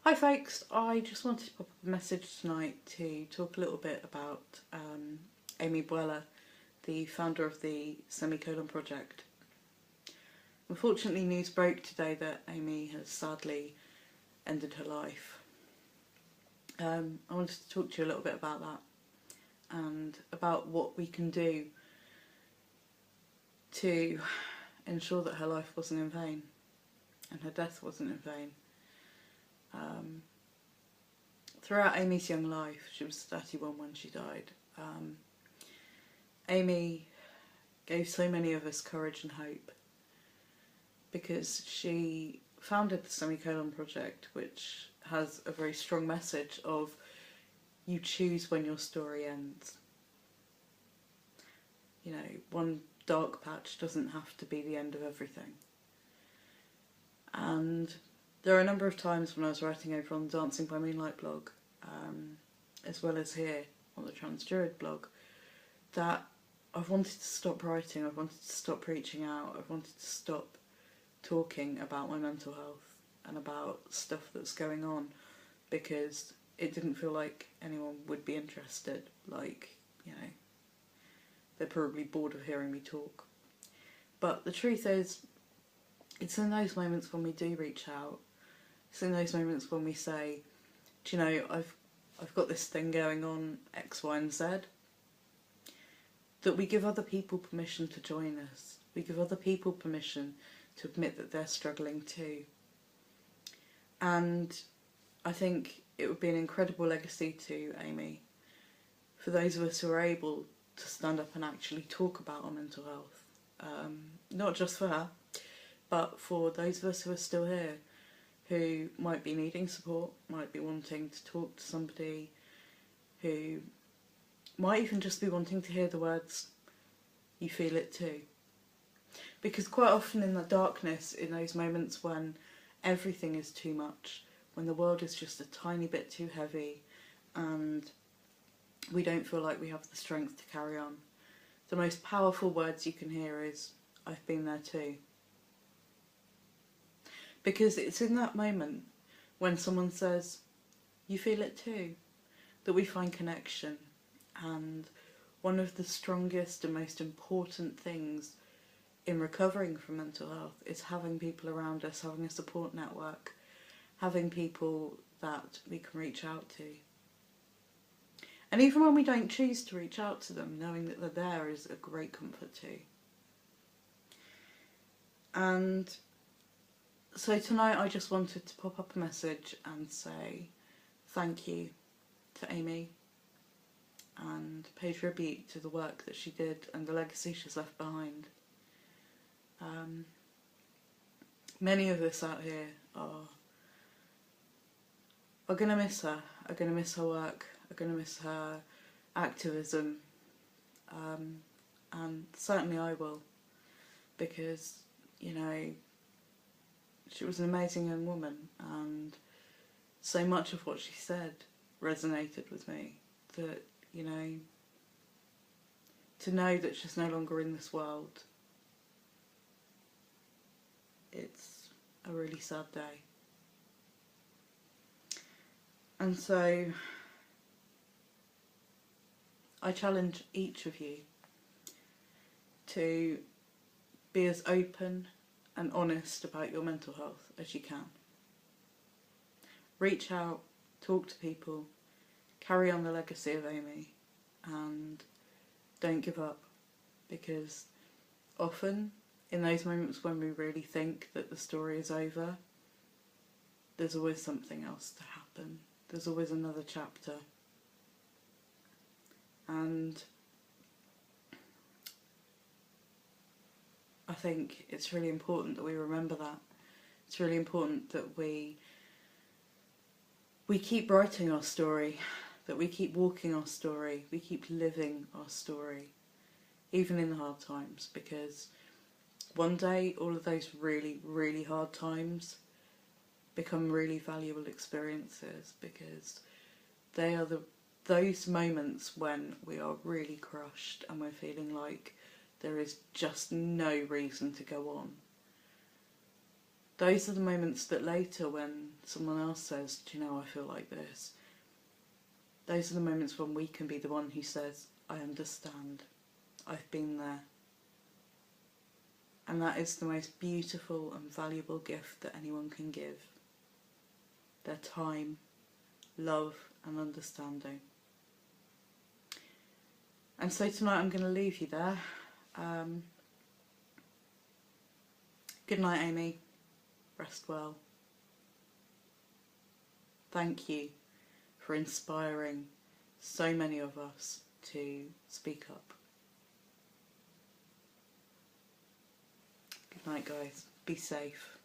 Hi folks, I just wanted to pop up a message tonight to talk a little bit about Amy Buella, the founder of the Semicolon Project. Unfortunately, news broke today that Amy has sadly ended her life. I wanted to talk to you a little bit about that and about what we can do to ensure that her life wasn't in vain and her death wasn't in vain. Throughout Amy's young life, she was 31 when she died, Amy gave so many of us courage and hope because she founded the Semicolon Project, which has a very strong message of you choose when your story ends. You know, one dark patch doesn't have to be the end of everything. And there are a number of times when I was writing over on the Dancing by Moonlight blog, as well as here on the Trans Druid blog, that I've wanted to stop writing, I've wanted to stop preaching out, I've wanted to stop talking about my mental health and about stuff that's going on because it didn't feel like anyone would be interested. Like, you know, they're probably bored of hearing me talk. But the truth is, it's in those moments when we do reach out, it's in those moments when we say, do you know, I've got this thing going on, X, Y and Z, that we give other people permission to join us. We give other people permission to admit that they're struggling too. And I think it would be an incredible legacy to Amy for those of us who are able to stand up and actually talk about our mental health. Not just for her, but for those of us who are still here, who might be needing support, might be wanting to talk to somebody, who might even just be wanting to hear the words, you feel it too. Because quite often in the darkness, in those moments when everything is too much, when the world is just a tiny bit too heavy and we don't feel like we have the strength to carry on, the most powerful words you can hear is, I've been there too. Because it's in that moment when someone says, you feel it too, that we find connection. And one of the strongest and most important things in recovering from mental health is having people around us, having a support network, having people that we can reach out to. And even when we don't choose to reach out to them, knowing that they're there is a great comfort too. And so tonight I just wanted to pop up a message and say thank you to Amy and pay tribute to the work that she did and the legacy she's left behind. Many of us out here are going to miss her, are going to miss her work, are going to miss her activism, and certainly I will, because, you know, she was an amazing young woman and so much of what she said resonated with me, that, you know, to know that she's no longer in this world, it's a really sad day. And so I challenge each of you to be as open and honest about your mental health as you can. Reach out, talk to people, carry on the legacy of Amy, and don't give up, because often in those moments when we really think that the story is over, there's always something else to happen. There's always another chapter. And I think it's really important that we remember that. It's really important that we keep writing our story, that we keep walking our story, we keep living our story, even in the hard times, because one day all of those really, really hard times become really valuable experiences, because they are those moments when we are really crushed and we're feeling like there is just no reason to go on. Those are the moments that later, when someone else says, do you know, I feel like this, those are the moments when we can be the one who says, I understand, I've been there. And that is the most beautiful and valuable gift that anyone can give. Their time, love and understanding. And so tonight I'm going to leave you there. Good night, Amy. Rest well. Thank you for inspiring so many of us to speak up. Good night, guys. Be safe.